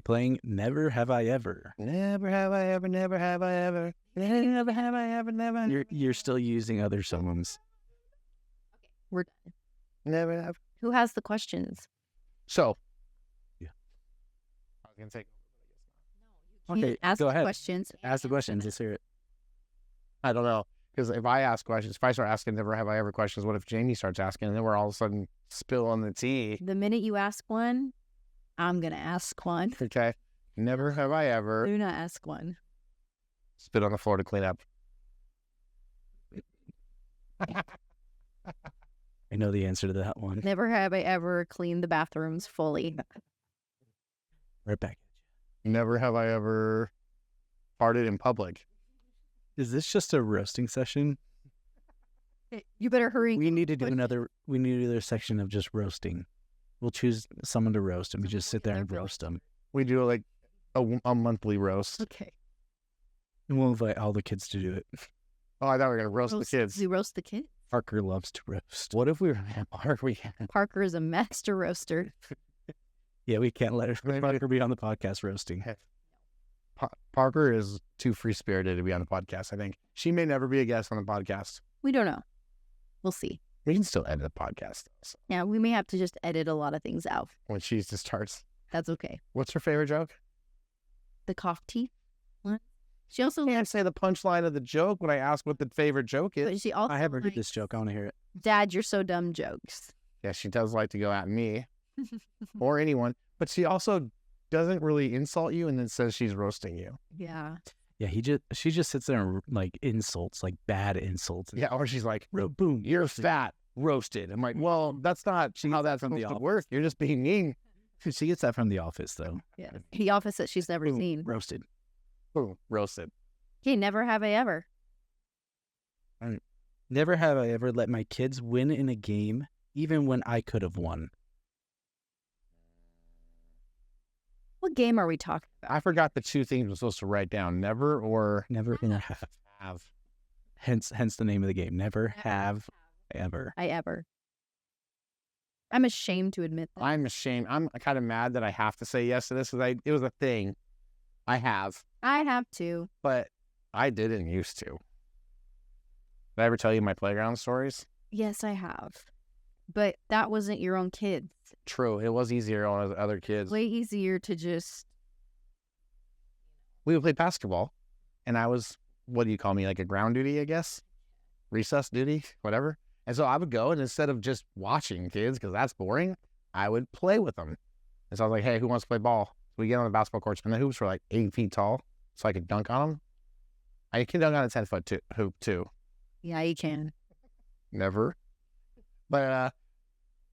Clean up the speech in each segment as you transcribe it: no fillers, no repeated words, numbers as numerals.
playing Never Have I Ever. Never have I ever, never have I ever, never have I ever, never. You're still using other songs. We're done. Never have. Who has the questions? So. Yeah. I was going to take. Okay, Ask go the ahead. questions. Ask the questions. Let's hear it. I don't know. Because if I ask questions, if I start asking never have I ever questions, what if Jamie starts asking and then we're all of a sudden spilling the tea? The minute you ask one, I'm going to ask one. Okay. Never have I ever Do not ask one. spit on the floor to clean up. I know the answer to that one. Never have I ever cleaned the bathrooms fully. Right back. Never have I ever farted in public. Is this just a roasting session? You better hurry. We need to do another section of just roasting. We'll choose someone to roast and we just sit there and roast them. We do like a monthly roast. Okay. And we'll invite all the kids to do it. Oh, I thought we were going to roast the kids. We roast the kids. Parker loves to roast. What if we were Parker is a master roaster. Yeah, we can't let Maybe- Parker be on the podcast roasting. Parker is too free-spirited to be on the podcast, I think. She may never be a guest on the podcast. We don't know. We'll see. We can still edit the podcast, though, so Yeah, we may have to just edit a lot of things out. when she just starts. That's okay. What's her favorite joke? The cough teeth one. She also I can't say the punchline of the joke when I ask what the favorite joke is. but she also I haven't heard likes, this joke. I want to hear it. Dad, you're so dumb jokes. Yeah, she does like to go at me or anyone, but she also doesn't really insult you and then says she's roasting you. Yeah. Yeah, she just sits there and like insults, like bad insults. Yeah, or she's like, Boom. "You're fat, roasted." I'm like, "Well, that's not how that's from the supposed to office. work. You're just being mean." She gets that from The Office, though. Yeah. The office that she's never Boom, seen. roasted. Boom, roasted. Okay, never have I ever. Never have I ever let my kids win in a game, even when I could have won. What game are we talking about? I forgot the two things we're supposed to write down: never or Never in a have. have. Hence the name of the game. Never have ever. I ever. I'm ashamed to admit that. I'm ashamed. I'm kind of mad that I have to say yes to this because it was a thing. I have, I have to. but I didn't used to. Did I ever tell you my playground stories? Yes, I have. But that wasn't your own kids. True. It was easier on other kids. Way easier to just. We would play basketball, and I was, what do you call me, like a ground duty, I guess? Recess duty, whatever. And so I would go, and instead of just watching kids, because that's boring, I would play with them. And so I was like, hey, who wants to play ball? So we get on the basketball courts, and the hoops were like 8 feet tall, so I could dunk on them. I can dunk on a 10-foot hoop, too. Yeah, you can. Never. But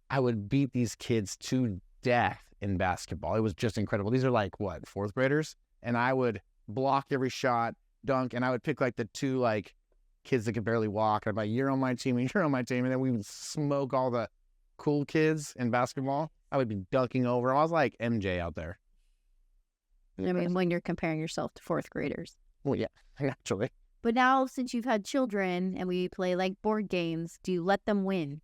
I would beat these kids to death in basketball. It was just incredible. These are like, what, fourth graders? And I would block every shot, dunk, and I would pick like the two like kids that could barely walk. I'm like, you're on my team, and you're on my team. And then we would smoke all the cool kids in basketball. I would be dunking over. I was like MJ out there. I mean, when you're comparing yourself to fourth graders. Well, yeah, naturally. But now, since you've had children and we play like board games, do you let them win?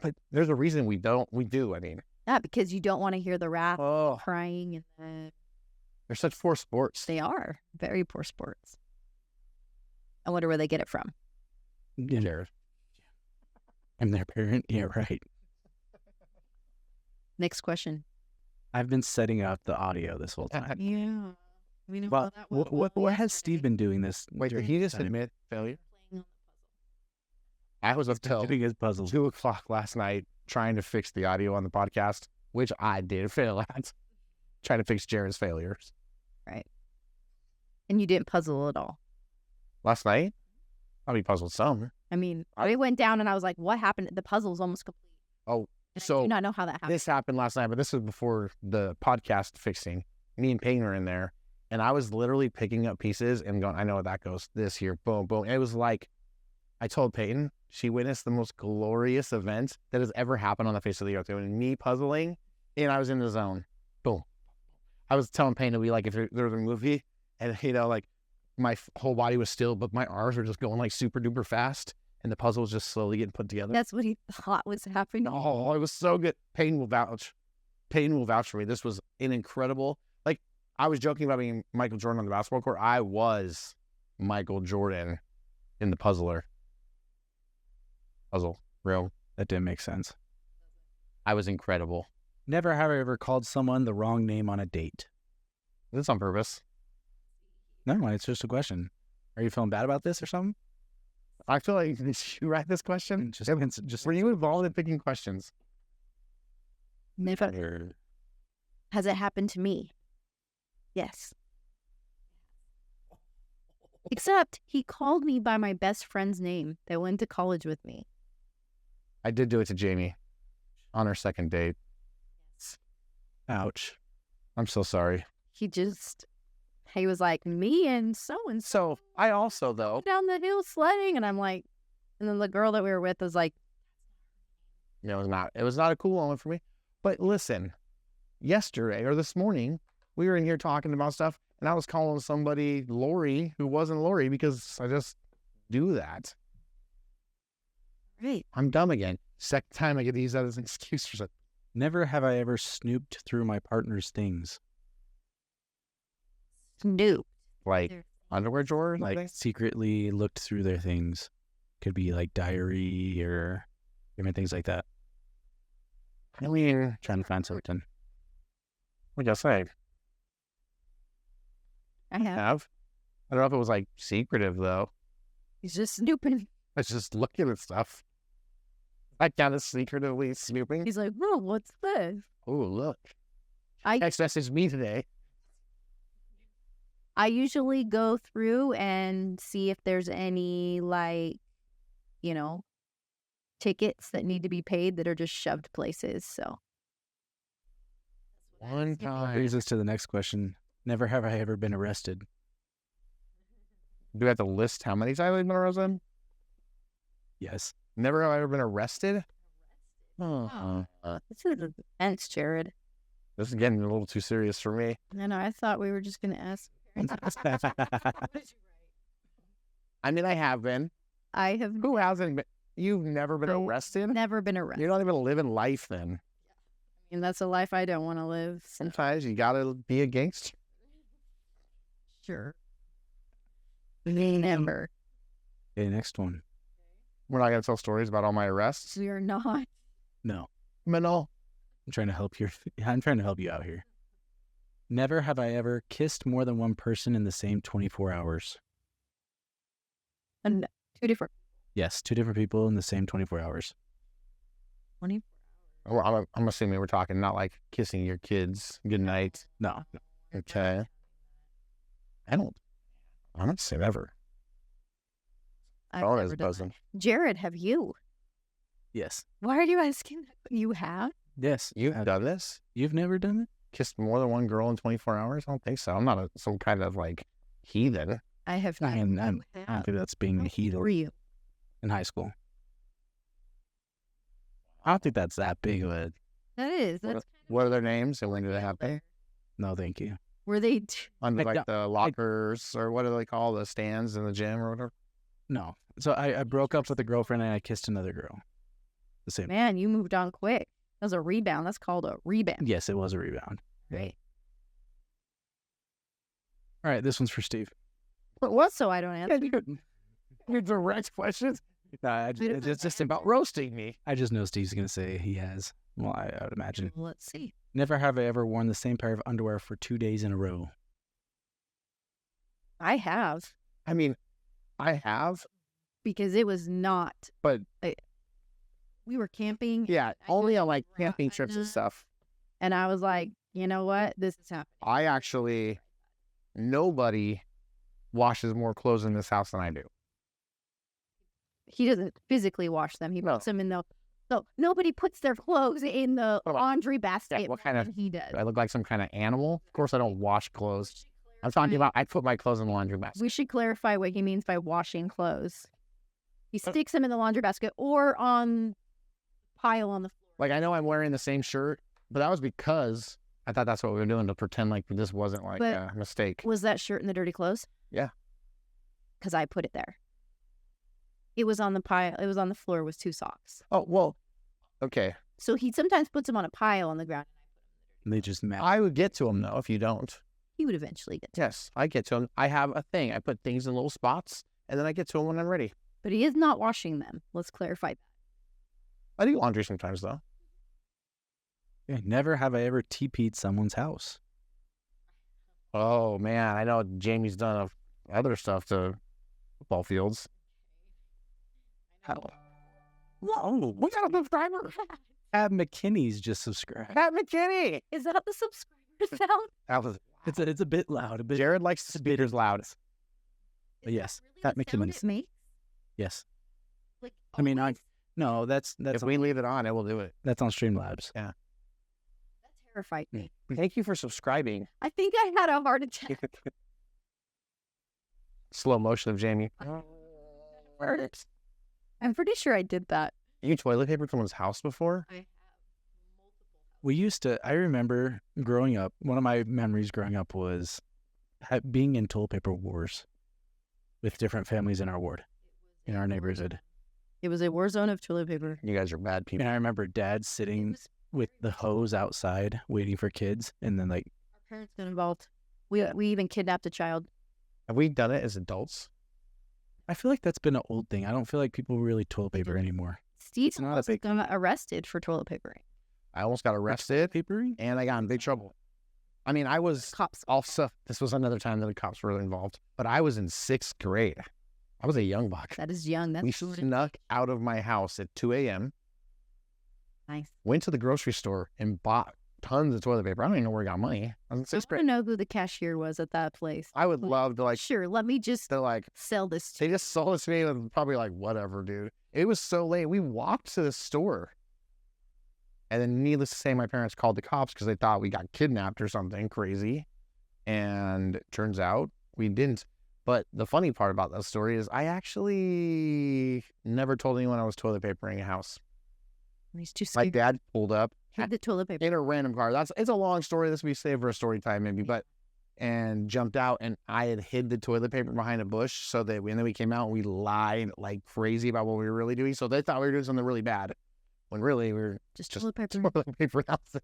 But there's a reason we do. I mean, Not because you don't want to hear the wrath, oh, crying, and the... they're such poor sports. They are very poor sports. I wonder where they get it from. Yeah, Jared. I'm their parent. Yeah, right. Next question. I've been setting up the audio this whole time. Yeah. We know Well, what has Steve been doing this? Wait, did during he this just time? admit failure? I was up till Doing his puzzles. 2 o'clock last night trying to fix the audio on the podcast, which I did fail at. Trying to fix Jared's failures. Right. And you didn't puzzle at all. Last night, I'll be puzzled some. I mean, I went down and I was like, what happened? The puzzle's almost complete. Oh, And I so do not know how that happened. this happened last night, but this was before the podcast fixing. Me and Peyton were in there, and I was literally picking up pieces and going, I know what that goes. This here, boom, boom. And it was like, I told Peyton, she witnessed the most glorious event that has ever happened on the face of the earth. And me puzzling, and I was in the zone. Boom. I was telling Peyton to be like, if there was a movie, and like my whole body was still, but my arms were just going like super duper fast, and the puzzle was just slowly getting put together. That's what he thought was happening. Oh, it was so good. Peyton will vouch. Peyton will vouch for me. This was an incredible, like, I was joking about being Michael Jordan on the basketball court. I was Michael Jordan in the puzzle room. That didn't make sense. I was incredible. Never have I ever called someone the wrong name on a date. This on purpose. No, it's just a question. Are you feeling bad about this or something? I feel like, did you write this question? Just Were you involved in picking questions? Never. Has it happened to me? Yes. Except he called me by my best friend's name that went to college with me. I did do it to Jamie on our second date. ouch. I'm so sorry. He was like, me and so-and-so So I also, though, down the hill sledding. And I'm like, and then the girl that we were with was like, it was not a cool moment for me. But listen, yesterday or this morning, we were in here talking about stuff, and I was calling somebody Lori who wasn't Lori because I just do that. right. I'm dumb again. Second time I get to use that as an excuse for something. Never have I ever snooped through my partner's things. Snoop. Like There. underwear drawer or something? Like secretly looked through their things. Could be like diary or different things like that. I mean, Trying to find something. like I say, I have. I don't know if it was like secretive though. He's just snooping. I was just looking at stuff. I kind of secretively snooping. He's like, oh, what's this? Oh, look. I Text messaged me today. usually go through and see if there's any, like, tickets that need to be paid that are just shoved places. So One time. Brings us to the next question. Never have I ever been arrested. Do we have to list how many times I've been arrested? Yes. Never have I ever been arrested? Oh. This is intense, Jared. This is getting a little too serious for me. I know. I thought we were just going to ask. I mean, I have been. I have Who hasn't been? You've never been No. arrested? never been arrested. You're not even living life then. And that's a life I don't want to live. So. Sometimes you gotta be a gangster. Sure. Never. Okay, next one. We're not gonna tell stories about all my arrests. We are not. No. Mental. I'm trying to help you. I'm trying to help you out here. Never have I ever kissed more than one person in the same 24 hours. And two different. Yes, two different people in the same 24 hours. 20. I'm assuming we're talking not like kissing your kids goodnight. No. Okay. I don't say never. I've Phone never is done buzzing. that. Jared, have you? Yes. Why are you asking that? You have? Yes. You've done this? You've never done it? Kissed more than one girl in 24 hours? I don't think so. I'm not some kind of like heathen. I have I not. don't You think have. that's being a How heathen old were you? in high school. I don't think that's that big of a... That is. That's What are their names and when did it happen? No, thank you. were they? Under I like don't- the lockers or what do they call the stands in the gym or whatever? No. So I broke up with a girlfriend and I kissed another girl. The same. Man, you moved on quick. That was a rebound. That's called a rebound. Yes, it was a rebound. Right. All right, this one's for Steve. What? So I don't answer. Your direct questions? It's just about roasting me. I just know Steve's going to say he has. Well, I would imagine. Let's see. Never have I ever worn the same pair of underwear for 2 days in a row. I have, I mean, I have, because it was not. but We were camping. yeah, I only on just like brought camping trips and enough. stuff. And I was like, you know what? This is happening. I actually, nobody washes more clothes in this house than I do. He doesn't physically wash them. He No. puts them in the. So nobody puts their clothes in the What about- laundry basket. what more kind of- than he does? I look like some kind of animal. Of course, I don't wash clothes. I'm talking about I put my clothes in the laundry basket. We should clarify what he means by washing clothes. He sticks them in the laundry basket or on pile on the floor. Like I know I'm wearing the same shirt, but that was because I thought that's what we were doing to pretend like this wasn't like But- a mistake. Was that shirt in the dirty clothes? Yeah. Because I put it there. It was on the pile. It was on the floor with two socks. Oh well, okay. So he sometimes puts them on a pile on the ground. And they just match. I would get to them though if you don't. He would eventually get to it. Yes, I get to them. I have a thing. I put things in little spots, and then I get to them when I'm ready. But he is not washing them. Let's clarify that. I do laundry sometimes, though. Yeah, never have I ever TP'd someone's house. Oh, man. I know Jamie's done other stuff to football fields. Whoa, we got a subscriber. Ab McKinney's just subscribed. Pat McKinney. Is that the subscriber sound? That was, It's a bit loud. A bit. Jared likes the speakers loud. But yes, Is Pat that really the sound McKinney's. it makes? Yes. Like, I mean, always? no, that's If we leave it on, it will do it. that's on Streamlabs. That terrified me. Thank you for subscribing. I think I had a heart attack. Slow motion of Jamie. I'm pretty sure I did that. You toilet papered someone's house before? I have We used to. I remember growing up. One of my memories growing up was being in toilet paper wars with different families in our ward, in our neighborhood. It was a war zone of toilet paper. You guys are bad people. And I remember Dad It sitting was with the hose outside, waiting for kids, and then like, our parents got involved. We even kidnapped a child. Have we done it as adults? I feel like that's been an old thing. I don't feel like people really toilet paper anymore. Steve It's not a almost big- got arrested for toilet papering. I almost got arrested Papering? and I got in big trouble. I mean, I was Cops. also, this was another time that the cops were involved, but I was in 6th grade. I was a young buck. That is young. That's We short. snuck out of my house at 2 a.m., Nice. went to the grocery store and bought tons of toilet paper. I don't even know where I got money. I was in I 6th want to grade. know who the cashier was at that place. I would love to Sure, let me just they're like, sell this to they just sold it to me and probably like, whatever, dude. It was so late. We walked to the store. And then needless to say, my parents called the cops because they thought we got kidnapped or something crazy. And turns out we didn't. But the funny part about that story is I actually never told anyone I was toilet papering a house. He's too My scared. dad pulled up Hid the toilet paper. in a random car. It's a long story. This will be saved for a story time maybe, but and jumped out and I had hid the toilet paper behind a bush so that and then we came out and we lied like crazy about what we were really doing. So they thought we were doing something really bad when really we were Just just toilet paper. toilet paper houses.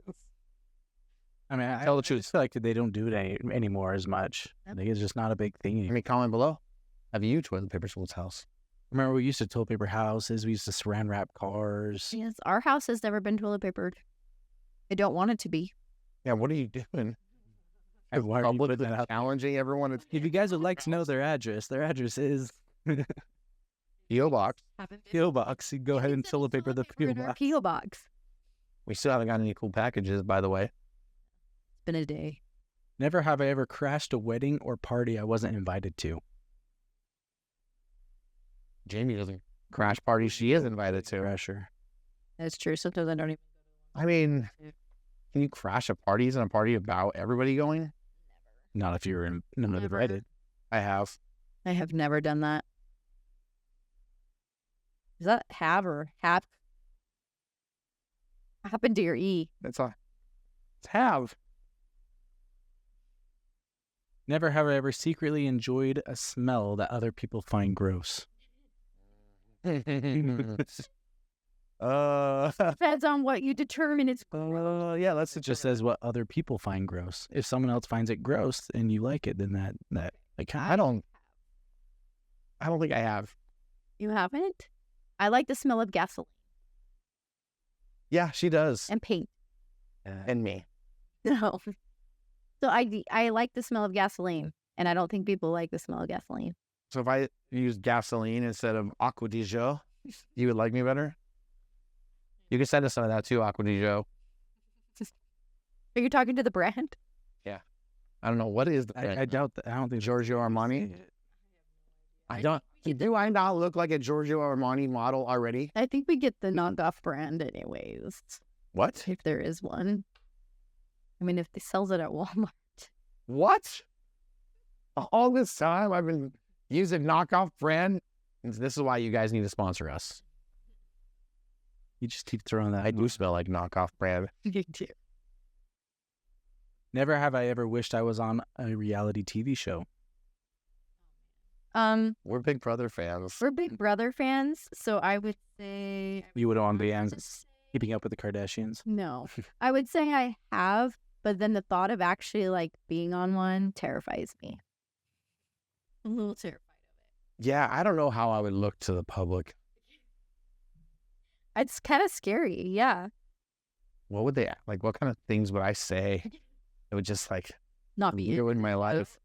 I mean, I Tell the I truth. just feel like they don't do it anymore as much. I Yep. think it's just not a big thing I anymore. mean, comment below. Have you toilet paper someone's house? Remember, we used to toilet paper houses. We used to saran wrap cars. Yes, our house has never been toilet papered. I don't want it to be. Yeah, what are you doing? Why are you Publicly putting that out there? challenging everyone to If you guys would like to know their address is P.O Box. P.O Box. You go ahead and toilet paper the P.O in our Box. P.O Box. We still haven't got any cool packages, by the way. It's been a day. Never have I ever crashed a wedding or party I wasn't invited to. Jamie doesn't crash parties she is invited to. Crasher. That's true. Sometimes I don't even. I mean, can you crash a party? Isn't a party about everybody going? Not if you're not Never. invited. I have. I have never done that. Is that have or hap? What happened to your E? It's have. Never have I ever secretly enjoyed a smell that other people find gross. Depends on what you determine it's Yeah, let's It just says what other people find gross. If someone else finds it gross and you like it, then that like I don't think I have. You haven't? I like the smell of gasoline Yeah, she does. and paint. And me. No. So I like the smell of gasoline, and I don't think people like the smell of gasoline. So if I use gasoline instead of Aqua di Gio, you would like me better? You can send us some of that too, Aqua di Gio. Are you talking to the brand? I don't know. What is the I brand? doubt that. I don't think Giorgio Armani? I don't. Do I not look like a Giorgio Armani model already? I think we get the knockoff brand anyways, What? if there is one. I mean, if they sells it at Walmart. What? All this time I've been using knockoff brand. This is why you guys need to sponsor us. You just keep throwing that. I do smell like knockoff brand. You do. Never have I ever wished I was on a reality TV show. We're Big Brother fans. We're Big Brother fans, so I would say You would on the I end would say- keeping up with the Kardashians. No, I would say I have, But then the thought of actually like being on one terrifies me. I'm a little terrified of Yeah, I don't know how I would look to the public. it. It's kind of scary. Yeah. What would they like? What kind of things would I say? It would just like Not be ruin my life.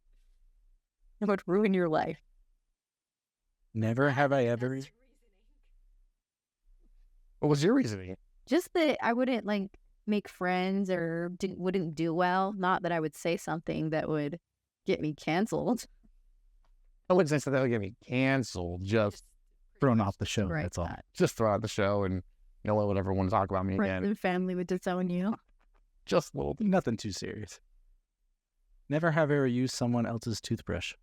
It would ruin your life. Never have I ever. What was your reasoning? Just that I wouldn't like make friends or wouldn't do well. Not that I would say something that would get me canceled. I wouldn't say something that would get me canceled. Just Thrown off the show. Right. That's all. just throw out the show and no one would ever want to talk about me Friends again. and family would disown you. Just little. Nothing too serious. Never have I ever used someone else's toothbrush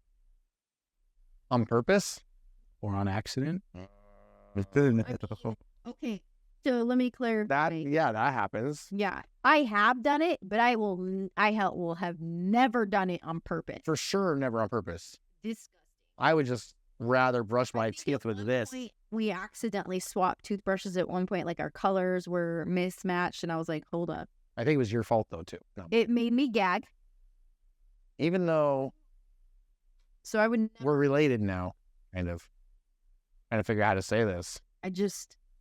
On purpose? or on accident. Okay. So let me clarify. That happens. Yeah, I have done it, but I will have never done it on purpose. For sure, never on purpose. Disgusting. I would just rather brush I my think teeth at with one this. point we accidentally swapped toothbrushes at one point. Like our colors were mismatched, and I was like, "Hold up!" I think it was your fault though too. No. It made me gag. Even though So I would. Never, we're related now, kind of. Trying to figure out how to say this.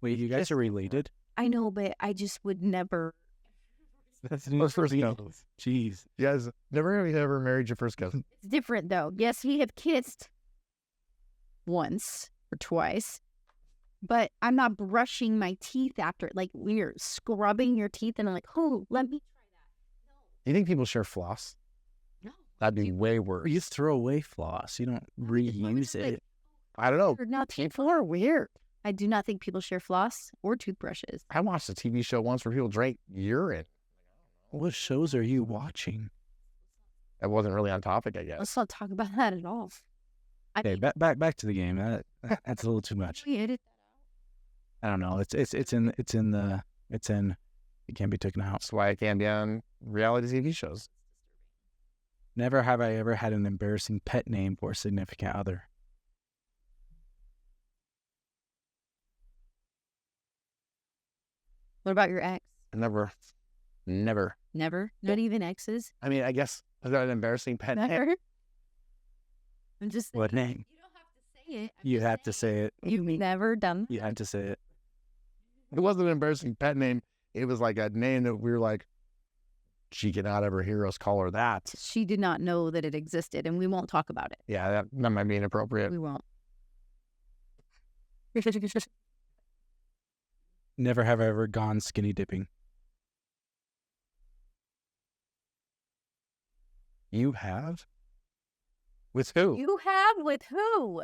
Wait, you guys are related? I know, but I just would never. That's First cousins. Jeez. You guys never have you ever married your first cousin? It's different though. Yes, we have kissed once or twice, but I'm not brushing my teeth after. Like when you're scrubbing your teeth, and I'm like, "Oh, let me try that." Do you think people share floss? No. That'd be way worse. You throw away floss. You don't reuse it. I don't know. We're not People are weird. I do not think people share floss or toothbrushes. I watched a TV show once where people drank urine. What shows are you watching? That wasn't really on topic, I guess. Let's not talk about that at all. I Okay, mean, back to the game. That's a little too much. we edit I don't know. It can't be taken out. That's why I can't be on reality TV shows. Never have I ever had an embarrassing pet name for a significant other. What about your ex? Never. Never? Not even exes? I mean, I guess, is that an embarrassing pet name? Never? I'm just What name? You don't have to say it. You have to say it. You've never done You have to say it. It wasn't an embarrassing pet name. It was like a name that we were like, she cannot ever hear us call her that. She did not know that it existed, and we won't talk about it. Yeah, that might be inappropriate. We won't. Never have I ever gone skinny dipping. You have? With who? You have with who?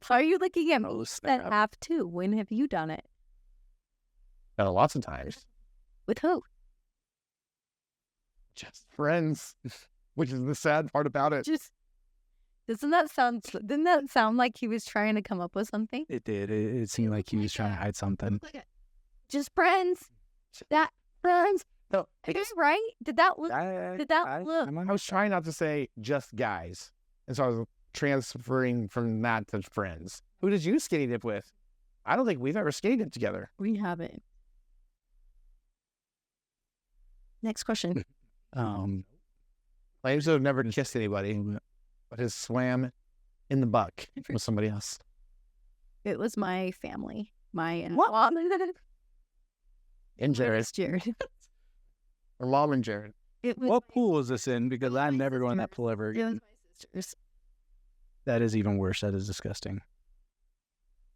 Are you looking at me Oh, that snap. have too? When have you done it? Lots of times. With who? Just friends, which is the sad part about it. Just didn't that sound like he was trying to come up with something? It did. It seemed like he was trying to hide something. Just friends. That friends. No, Are you right? Did that look? I I was trying not to say just guys. And so I was transferring from that to friends. Who did you skinny dip with? I don't think we've ever skinny dipped together. We haven't. Next question. Claims to have never kissed anybody, but has swam in the buck with somebody else. It was my family. My What? mom And Jared. Jared. Or mom and Jared. It was What my- pool is this in? Because was I'm my never going in that sister's. pool ever It again. was my sister's. That is even worse. That is disgusting.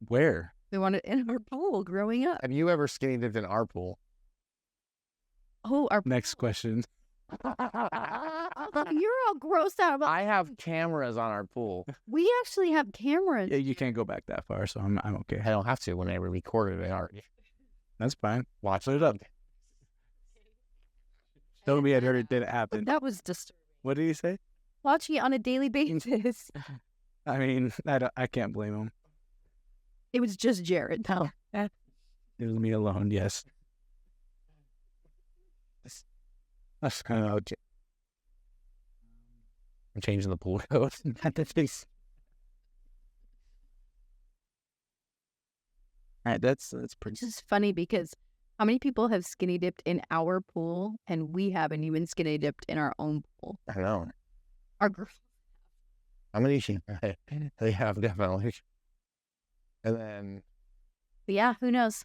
Where? We wanted in our pool growing up. Have you ever skinny dipped in our pool? Oh, our Next question. you're all grossed out about. I have cameras on our pool. We actually have cameras. Yeah, you can't go back that far, so I'm okay. I don't have to when I recorded it already. That's fine. Watch Put it up. Told me I'd heard it didn't happen. That was disturbing. What did he say? Watching it on a daily basis. I mean, I can't blame him. It was just Jared, though. It was me alone. Yes. That's kind of okay. I'm changing the pool code. All right, that's Which pretty. is funny because How many people have skinny dipped in our pool, and we haven't even skinny dipped in our own pool? I know. Our girls. How many? They have definitely. And then, But yeah, who knows?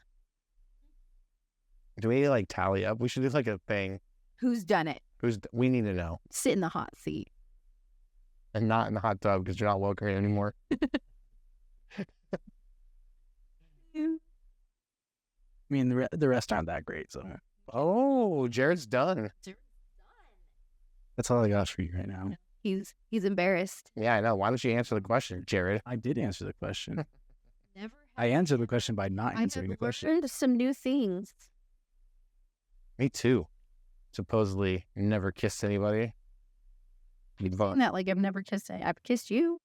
do we like tally up? We should do like a thing. Who's done it? We need to know, Sit in the hot seat. and not in the hot tub because you're not welcome here anymore. I mean, the rest aren't that great, so Oh, Jared's done. that's all I got for you right now. He's embarrassed. Yeah, I know. Why don't you answer the question, Jared? I did answer the question. Never. I answered the question by not I answering the have question. learned some new things. Me too. Supposedly never kissed anybody. You'd vote Not like I've never kissed. I've kissed you,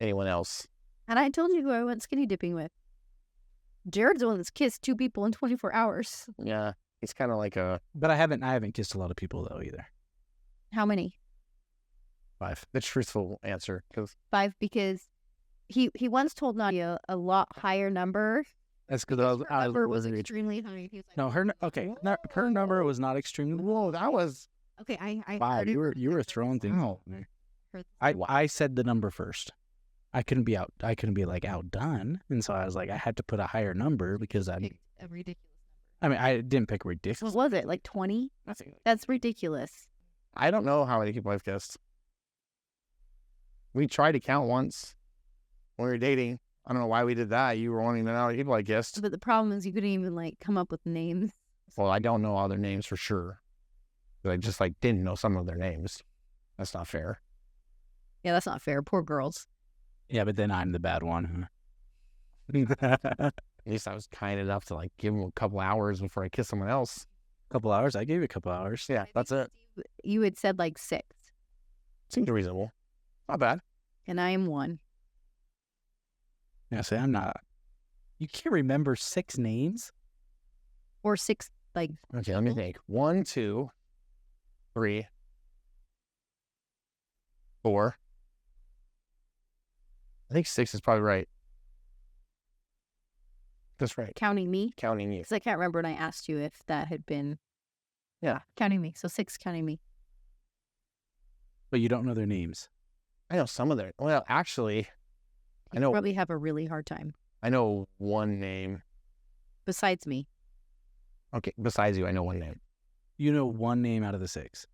anyone else. and I told you who I went skinny dipping with. Jared's the one that's kissed 2 people in 24 hours. Yeah, he's kind of like a But I haven't kissed a lot of people though either. How many? 5. the truthful answer because 5, because he once told Nadia a lot higher number. That's because Her I number was was extremely high. He was like, no her number was not extremely. whoa, that was okay, I Wow, heard it you were from throwing things. Wow. out there. her- I said the number first. I couldn't be like outdone, and so I was like I had to put a higher number because I picked a ridiculous I mean I didn't pick number. ridiculous. What was it? Like 20? Nothing. That's ridiculous. I don't know how many people I've kissed. We tried to count once when we were dating. I don't know why we did that. You were wanting to know how many people I kissed. But the problem is you couldn't even like come up with names. Well, I don't know all their names for sure. But I just like didn't know some of their names. That's not fair. Yeah, that's not fair. Poor girls. Yeah, but then I'm the bad one. At least I was kind enough to like give them a couple hours before I kissed someone else. Couple hours. I gave you a couple hours. Yeah, that's it. You had said like 6, Seems reasonable. Not bad. and I am 1. Yeah, say I'm not. You can't remember 6 names. Or 6, like, Okay, let me think. 1, 2, 3, 4. I think 6 is probably right. That's right. counting me. Counting you. Because I can't remember when I asked you if that had been. Yeah. Counting me. So 6 counting me. But you don't know their names. I know some of their. Well, actually, I You know. probably have a really hard time. I know one name. Besides me. Okay, besides you, I know one name. You know one name out of the 6.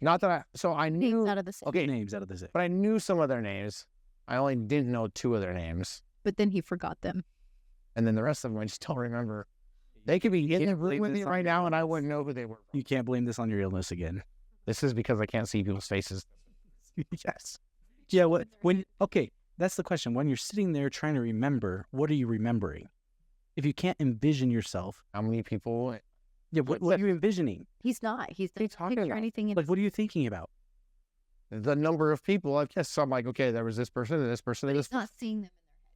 Not that I. So I knew. Names out of the 6. Okay, Names out of the 6. but I knew some of their names. I only didn't know 2 of their names, But then he forgot them. and then the rest of them I just don't remember. They could be in the room with me right now, and I wouldn't know who they were. You can't blame this on your illness again. This is because I can't see people's faces. Yes. Yeah. Okay, that's the question. When you're sitting there trying to remember, what are you remembering? If you can't envision yourself, How many people? yeah, what are you envisioning? He's not. He's What are you not talking picture about? anything in Like, what are you thinking about? The number of people I've kissed. So I'm like, okay, there was this person and this person. And He's this. not seeing them.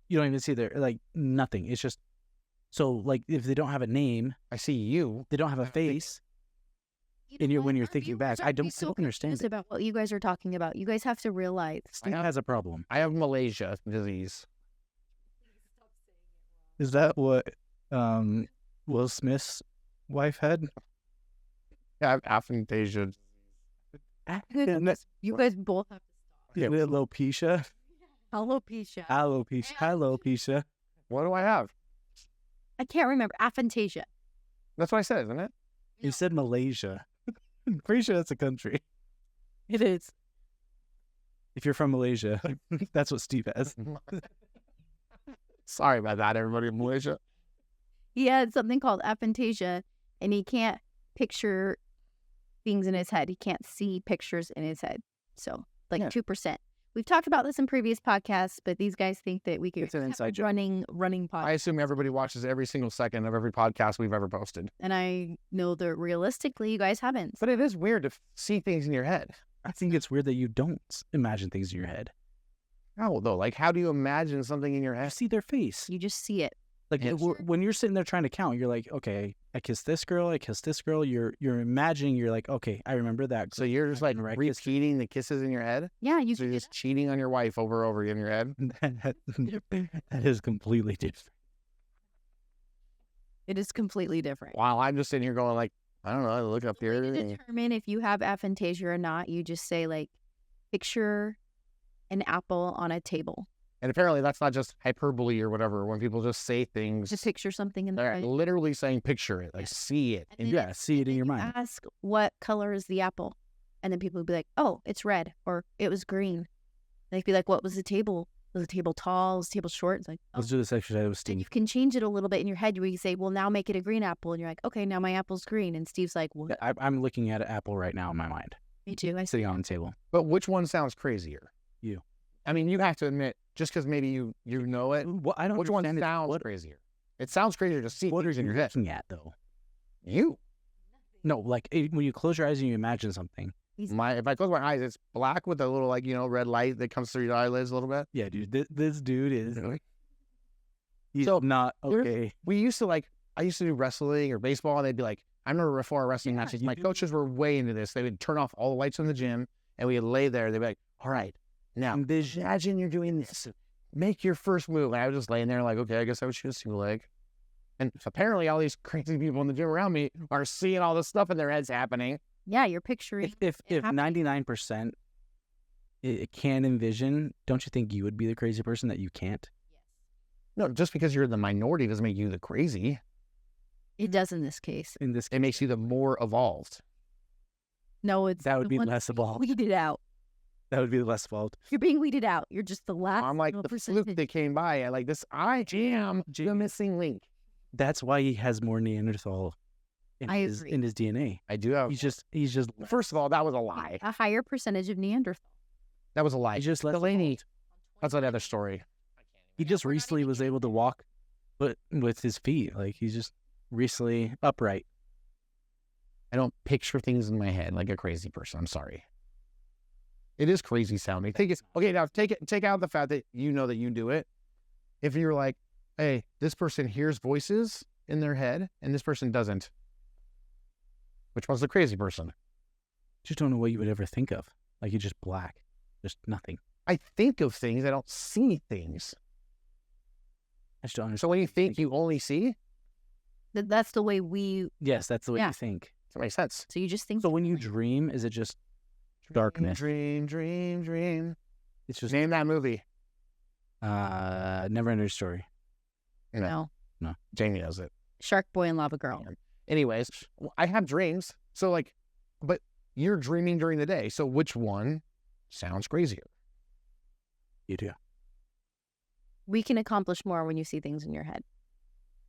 You don't even see their, like, nothing. It's just, so, like, if they don't have a name, I see you. they don't have a face, and when you're thinking back, I don't understand It's it. about what you guys are talking about. You guys have to realize. Steve has a problem. I have Malaysia disease. Is that what Will Smith's wife had? Yeah, I have aphantasia. You guys both have to stop. Yeah, alopecia. Alopecia. Alopecia. Alopecia. What do I have? I can't remember. Aphantasia. That's what I said, isn't it? You said Malaysia. I'm pretty sure that's a country. It is. If you're from Malaysia, that's what Steve has. Sorry about that, everybody in Malaysia. He had something called aphantasia, and he can't picture things in his head. He can't see pictures in his head. So, like Yeah. 2%. We've talked about this in previous podcasts, but these guys think that we could It's an have inside a joke. running I podcast. assume everybody watches every single second of every podcast we've ever posted. And I know that realistically, you guys haven't. But it is weird to see things in your head. I think it's weird that you don't imagine things in your head. How, though? Like, how do you imagine something in your I head? see their face. You just see it. Like Yes. when you're sitting there trying to count, you're like, okay, I kissed this girl, I kissed this girl. You're imagining. You're like, okay, I remember that. So you're just like Right. repeating the kisses in your head? Yeah, you So can you're just cheating on your wife over and over in your head? that is completely different. It is completely different. While I'm just sitting here going like, I don't know, I look up To here. determine if you have aphantasia or not, you just say like, picture an apple on a table. And apparently that's not just hyperbole or whatever. When people just say things, Just picture something in the they're head. literally saying picture it, like Yeah. see it. And And then Yeah, see it in you your mind. ask what color is the apple, and then people would be like, "Oh, it's red," or "It was green." They'd be like, "What was the table? Was the table tall? Was the table short?" It's like, oh. Let's do this exercise with And Steve. you can change it a little bit in your head where you say, "Well, now make it a green apple," and you're like, "Okay, now my apple's green." And Steve's like, "What?" I'm looking at an apple right now in my mind, Me too. I see. sitting on the table. But which one sounds crazier? You. I mean, you have to admit, just because maybe you know it, Well, I don't which one understand it. sounds crazier? It sounds crazier to see What are things in you your head. looking at though? You. No, like when you close your eyes and you imagine something. If I close my eyes, it's black with a little red light that comes through your eyelids a little bit. Yeah, dude, this dude is. He's So, not there's- okay. We used to I used to do wrestling or baseball, and they'd be like, I remember before our wrestling Yeah, matches, you my do. coaches were way into this. They would turn off all the lights in the gym, and we'd lay there. They'd be like, all right, now imagine you're doing this. Make your first move. And I was just laying there like, okay, I guess I would shoot a single leg. And apparently all these crazy people in the gym around me are seeing all this stuff in their heads happening. Yeah, you're picturing. If happening. 99% it can envision, don't you think you would be the crazy person that you can't? No, just because you're in the minority doesn't make you the crazy. It does in this case. In this, It makes you the more evolved. No, it's that would the be ones less being evolved. weeded out. That would be less fault. You're being weeded out. You're just the last. I'm like little the percentage. fluke that came by. I I am the missing link. That's why he has more Neanderthal in I his agree. in his DNA. I do have. He's just First of all, that was a lie. A higher percentage of Neanderthal. That was a lie. he's just less Delaney. evolved. That's another story. He just we're not recently even was getting able to walk, but with his feet. Like he's just recently upright. I don't picture things in my head like a crazy person. I'm sorry. It is crazy sounding. Okay, now take out the fact that you know that you do it. If you're like, hey, this person hears voices in their head and this person doesn't. Which one's the crazy person? Just don't know what you would ever think of. Like you're just black, just nothing. I think of things, I don't see things. I just don't understand. So when you think you only see, That's the way we. Yes, that's the way Yeah. you think. that makes sense. So you just think. So when you dream, is it just darkness? Dream. It's just Name that movie. never ending story. No. Jamie knows it. Shark Boy and Lava Girl. Anyways, I have dreams. So but you're dreaming during the day. So which one sounds crazier? You do. We can accomplish more when you see things in your head.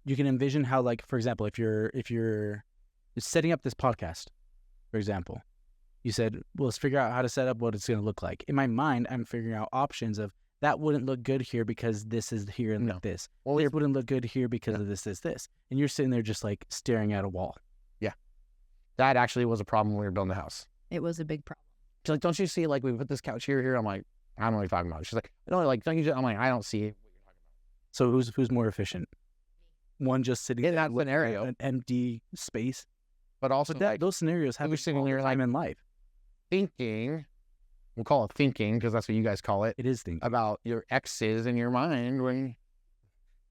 You can envision how, like, for example, if you're setting up this podcast, for example, you said, well, let's figure out how to set up what it's going to look like. In my mind, I'm figuring out options of that wouldn't look good here because this is here and No. this. Well, This wouldn't look good here because of this. And you're sitting there just like staring at a wall. that actually was a problem when we were building the house. It was a big problem. She's like, don't you see, we put this couch here? I'm like, I don't know what you're talking about. She's like, no, don't you? I'm like, I don't see it. So who's more efficient? One just sitting In that there with scenario. an empty space. But also But those scenarios happen sitting all the there time in life. thinking, we'll call it thinking because that's what you guys call it, It is thinking. about your exes in your mind when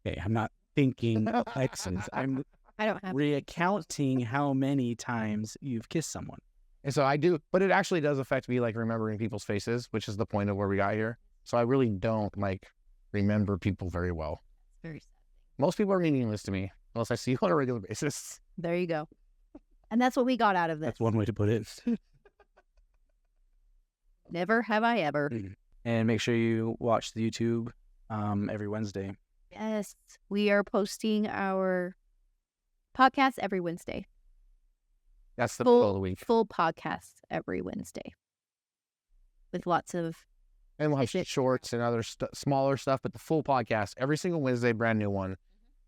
Okay, I'm not thinking of exes. I'm I don't have. recounting how many times you've kissed someone. And so I do, but it actually does affect me, remembering people's faces, which is the point of where we got here. So I really don't remember people very well. Very sad. Most people are meaningless to me unless I see you on a regular basis. There you go. And that's what we got out of this. That's one way to put it. Never have I ever. And make sure you watch the YouTube every Wednesday. Yes, we are posting our podcast every Wednesday. That's the middle of the week. Full podcast every Wednesday. With lots of. And we'll have Is it- shorts and other smaller stuff, but the full podcast every single Wednesday, brand new one.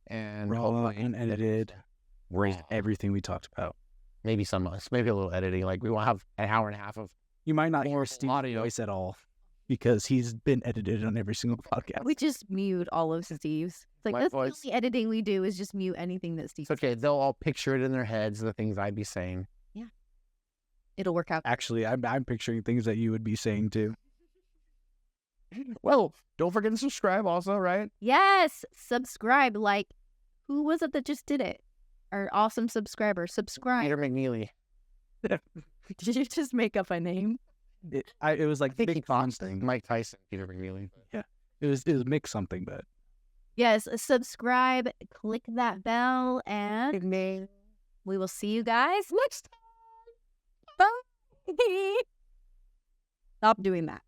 And Raw hopefully and edited. raw. Everything we talked about. Maybe maybe a little editing. We won't have an hour and a half of. You might not hear Horrible Steve's audio. voice at all because he's been edited on every single podcast. We just mute all of Steve's. It's like My that's voice. the only editing we do is just mute anything that Steve. It's okay. They'll all picture it in their heads, the things I'd be saying. It'll work out. Actually, I'm picturing things that you would be saying too. Well, don't forget to subscribe also, right? Yes, subscribe. Like, who was it that just did it? our awesome subscriber. Subscribe. Peter McNeely. Did you just make up a name? It was like I think he Mick fought something. Mike Tyson, Peter McNeely. Yeah, it was Mick something, but Yes, subscribe, click that bell, and we will see you guys next time. Bye. Stop doing that.